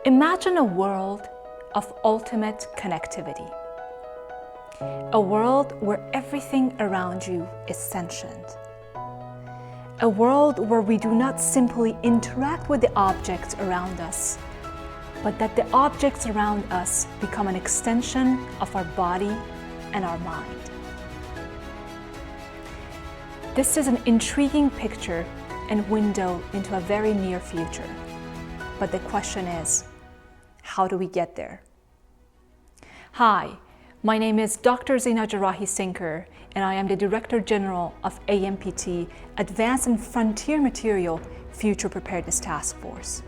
Imagine a world of ultimate connectivity. A world where everything around you is sentient. A world where we do not simply interact with the objects around us, but that the objects around us become an extension of our body and our mind. This is an intriguing picture and window into a very near future. But the question is, how do we get there? Hi, my name is Dr. Zina Jarrahi Cinker, and I am the Director General of AMPT, Advanced and Frontier Material Future Preparedness Taskforce,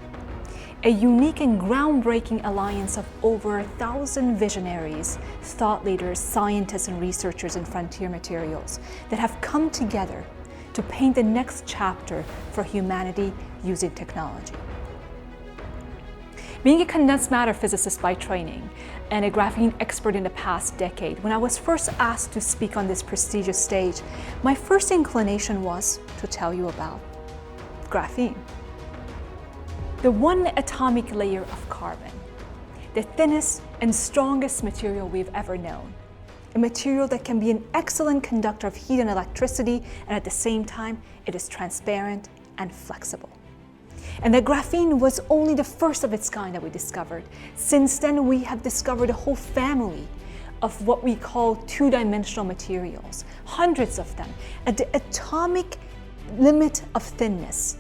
a unique and groundbreaking alliance of over 1,000 visionaries, thought leaders, scientists, and researchers in frontier materials that have come together to paint the next chapter for humanity using technology. Being a condensed matter physicist by training and a graphene expert in the past decade, when I was first asked to speak on this prestigious stage, my first inclination was to tell you about graphene. The one atomic layer of carbon, the thinnest and strongest material we've ever known. A material that can be an excellent conductor of heat and electricity, and at the same time, it is transparent and flexible. And that graphene was only the first of its kind that we discovered. Since then, we have discovered a whole family of what we call two-dimensional materials, hundreds of them, at the atomic limit of thinness,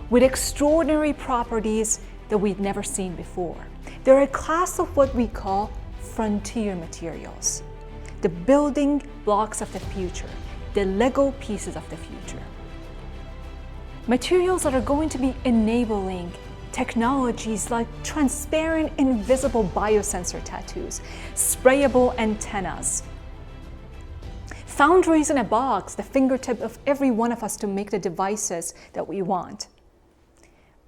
with extraordinary properties that we'd never seen before. They're a class of what we call frontier materials, the building blocks of the future, the Lego pieces of the future. Materials that are going to be enabling technologies like transparent, invisible biosensor tattoos, sprayable antennas, foundries in a box, the fingertip of every one of us to make the devices that we want.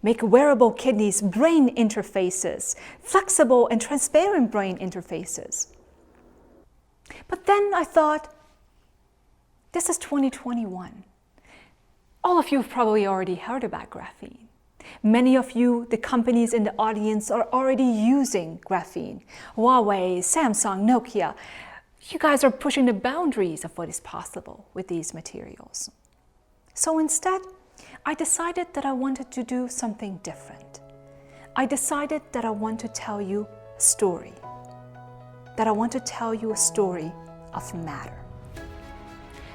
Make wearable kidneys, brain interfaces, flexible and transparent brain interfaces. But then I thought, this is 2021. All of you have probably already heard about graphene. Many of you, the companies in the audience, are already using graphene. Huawei, Samsung, Nokia. You guys are pushing the boundaries of what is possible with these materials. So instead, I decided that I wanted to do something different. I decided that I want to tell you a story. That I want to tell you a story of matter.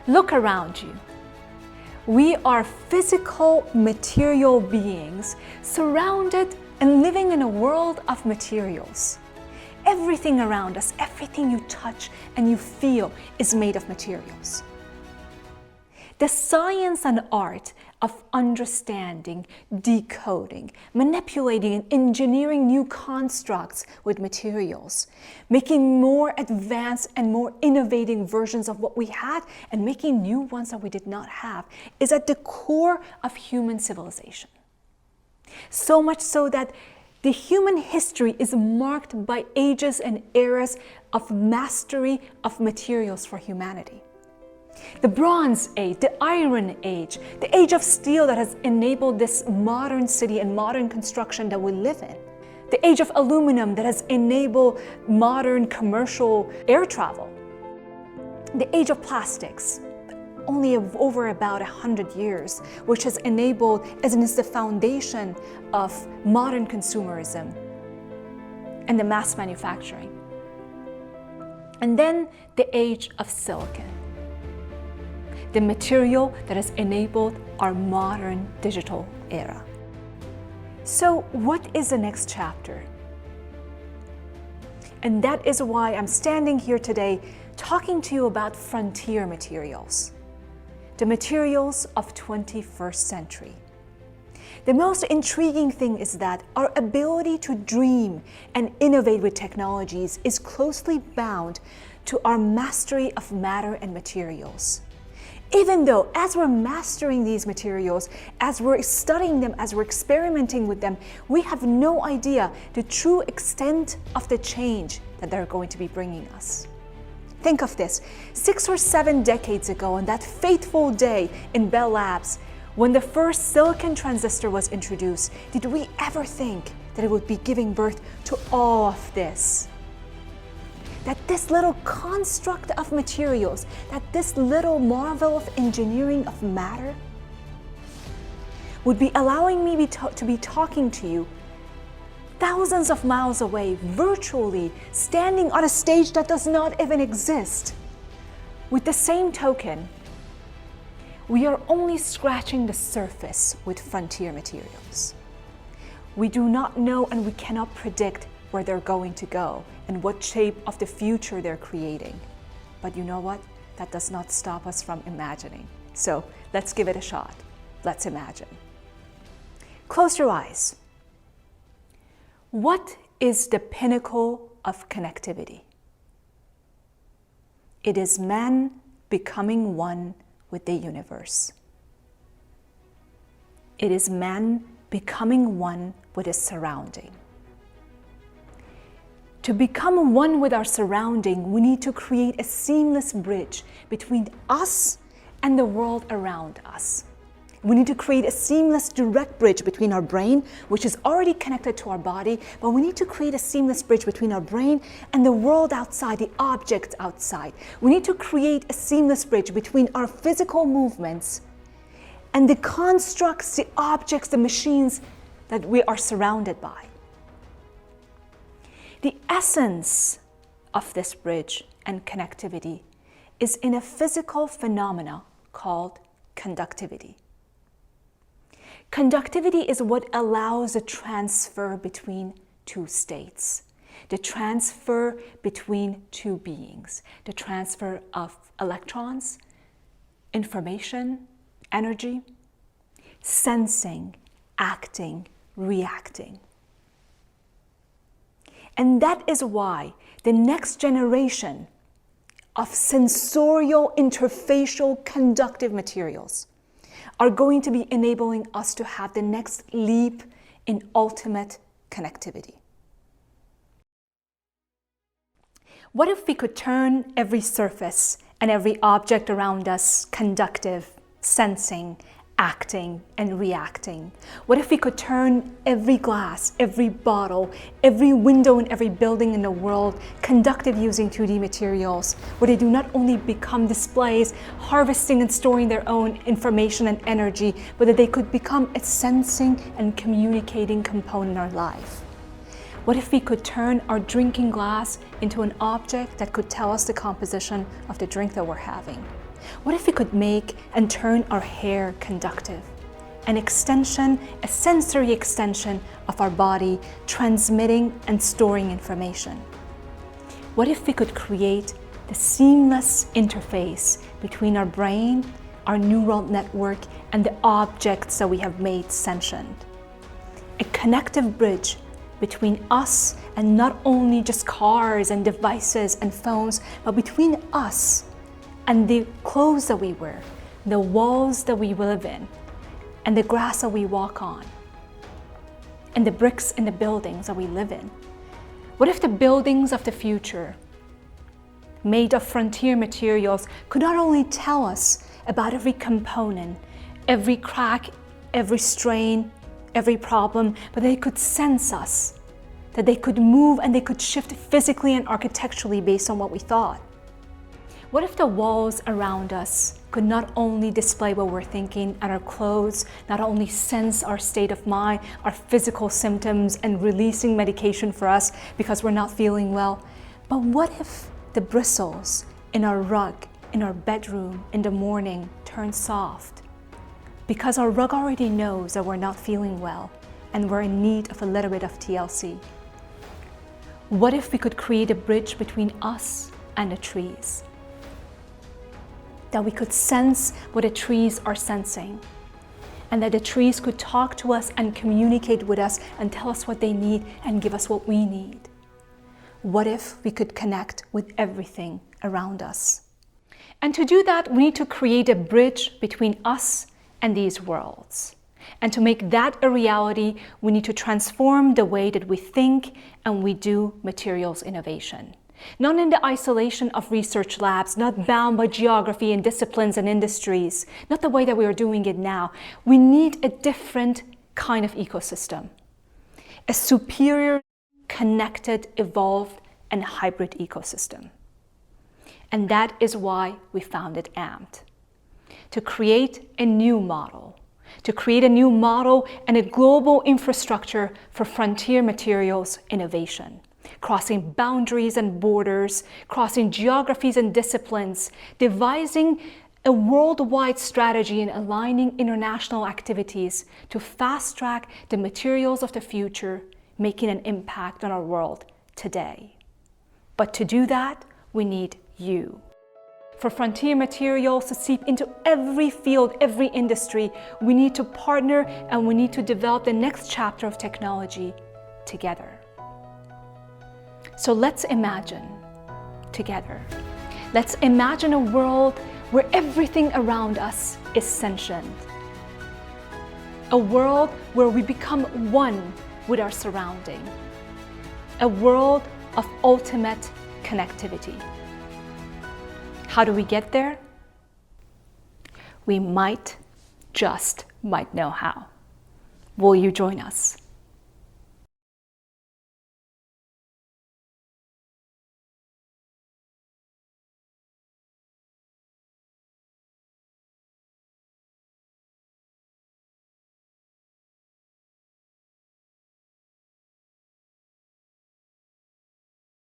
Look around you. We are physical material beings surrounded and living in a world of materials. Everything around us, everything you touch and you feel is made of materials. The science and art of understanding, decoding, manipulating and engineering new constructs with materials, making more advanced and more innovating versions of what we had and making new ones that we did not have, is at the core of human civilization. So much so that the human history is marked by ages and eras of mastery of materials for humanity. The Bronze Age, the Iron Age, the Age of Steel that has enabled this modern city and modern construction that we live in. The Age of Aluminum that has enabled modern commercial air travel. The Age of Plastics, only over about 100 years, which has enabled, as it is the foundation of modern consumerism and the mass manufacturing. And then the Age of Silicon, the material that has enabled our modern digital era. So what is the next chapter? And that is why I'm standing here today talking to you about frontier materials, the materials of 21st century. The most intriguing thing is that our ability to dream and innovate with technologies is closely bound to our mastery of matter and materials. Even though, as we're mastering these materials, as we're studying them, as we're experimenting with them, we have no idea the true extent of the change that they're going to be bringing us. Think of this. 6 or 7 decades ago, on that fateful day in Bell Labs, When the first silicon transistor was introduced, did we ever think that it would be giving birth to all of this? That this little construct of materials, that this little marvel of engineering of matter would be allowing me to be talking to you thousands of miles away, virtually, standing on a stage that does not even exist. With the same token, we are only scratching the surface with frontier materials. We do not know and we cannot predict where they're going to go and what shape of the future they're creating. But you know what? That does not stop us from imagining. So let's give it a shot. Let's imagine. Close your eyes. What is the pinnacle of connectivity? It is man becoming one with the universe. It is man becoming one with his surrounding. To become one with our surrounding, we need to create a seamless bridge between us and the world around us. We need to create a seamless, direct bridge between our brain, which is already connected to our body, but we need to create a seamless bridge between our brain and the world outside, the objects outside. We need to create a seamless bridge between our physical movements and the constructs, the objects, the machines that we are surrounded by. The essence of this bridge and connectivity is in a physical phenomena called conductivity. Conductivity is what allows the transfer between two states, the transfer between two beings, the transfer of electrons, information, energy, sensing, acting, reacting. And that is why the next generation of sensorial, interfacial, conductive materials are going to be enabling us to have the next leap in ultimate connectivity. What if we could turn every surface and every object around us conductive, sensing, acting, and reacting? What if we could turn every glass, every bottle, every window in every building in the world conductive using 2D materials, where they do not only become displays, harvesting and storing their own information and energy, but that they could become a sensing and communicating component in our life? What if we could turn our drinking glass into an object that could tell us the composition of the drink that we're having? What if we could make and turn our hair conductive? An extension, a sensory extension of our body, transmitting and storing information. What if we could create the seamless interface between our brain, our neural network, and the objects that we have made sentient? A connective bridge between us and not only just cars and devices and phones, but between us and the clothes that we wear, the walls that we live in, and the grass that we walk on, and the bricks in the buildings that we live in. What if the buildings of the future, made of frontier materials, could not only tell us about every component, every crack, every strain, every problem, but they could sense us, that they could move and they could shift physically and architecturally based on what we thought? What if the walls around us could not only display what we're thinking, and our clothes not only sense our state of mind, our physical symptoms, and releasing medication for us because we're not feeling well, but what if the bristles in our rug, in our bedroom in the morning turn soft? Because our rug already knows that we're not feeling well and we're in need of a little bit of TLC. What if we could create a bridge between us and the trees? That we could sense what the trees are sensing, and that the trees could talk to us and communicate with us and tell us what they need and give us what we need. What if we could connect with everything around us? And to do that, we need to create a bridge between us and these worlds. And to make that a reality, we need to transform the way that we think and we do materials innovation. not in the isolation of research labs, not bound by geography and disciplines and industries, not the way that we are doing it now. We need a different kind of ecosystem, a superior, connected, evolved, and hybrid ecosystem. And that is why we founded AMPT, to create a new model, and a global infrastructure for frontier materials innovation, crossing boundaries and borders, crossing geographies and disciplines, devising a worldwide strategy and aligning international activities to fast-track the materials of the future, making an impact on our world today. But to do that, we need you. For frontier materials to seep into every field, every industry, we need to partner and we need to develop the next chapter of technology together. So let's imagine together. Let's imagine a world where everything around us is sentient. A world where we become one with our surrounding. A world of ultimate connectivity. How do we get there? We just might know how. Will you join us?